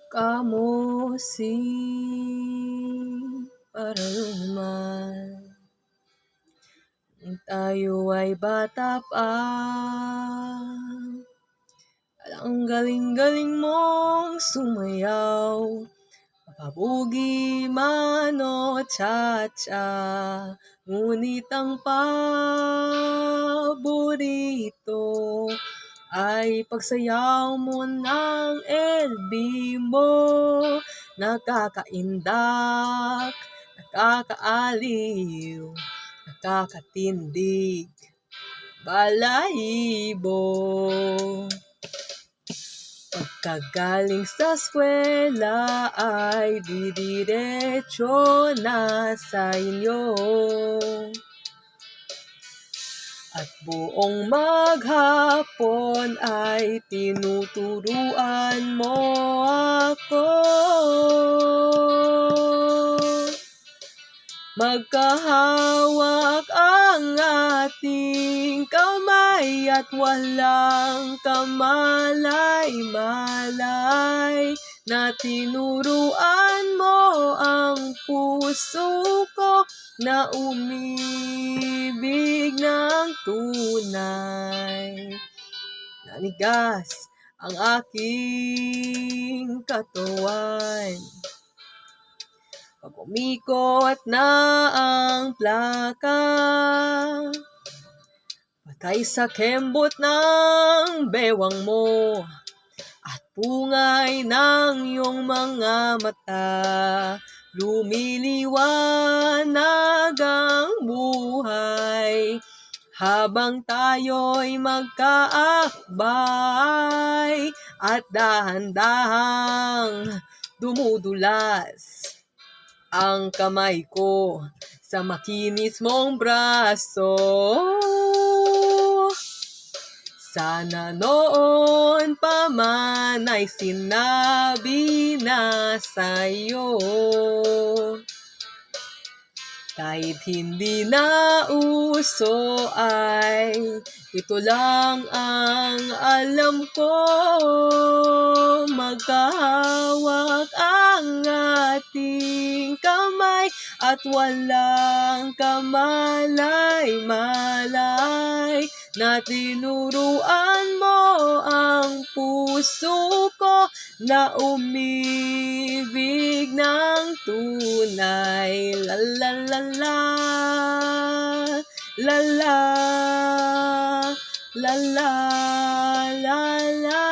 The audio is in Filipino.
Kamo si Paraluman, tayo ay bata pa. Ang galing-galing mong sumayaw, mapabugi man o cha-cha. Ngunit ang paborito ay pagsayaw mo ng LB mo. Nakakaindak, nakakaaliw, nakakatindig, balahibo. Pagkagaling sa eskwela ay didiretso na sa inyo. At buong maghapon ay tinuturuan mo ako. Magkahawak ang ating kamay at walang kamalay-malay, na tinuruan mo ang puso ko na umibig ng tunay. Nanigas ang aking katawan pag umikot na ang plaka, patay sa kembot ng bewang mo at pungay ng iyong mga mata. Lumiliwanag ang buhay habang tayo'y magkaakbay at dahan-dahang dumudulas ang kamay ko sa makinis mong braso. Sana noon pa man ay sinabi na sa'yo, kahit hindi na uso ay ito lang ang alam ko. Magkahawak ang ating kamay at walang kamalay-malay, na tinuruan mo ang puso ko na umibig ng tunay. La la la la, la la, la la, la la.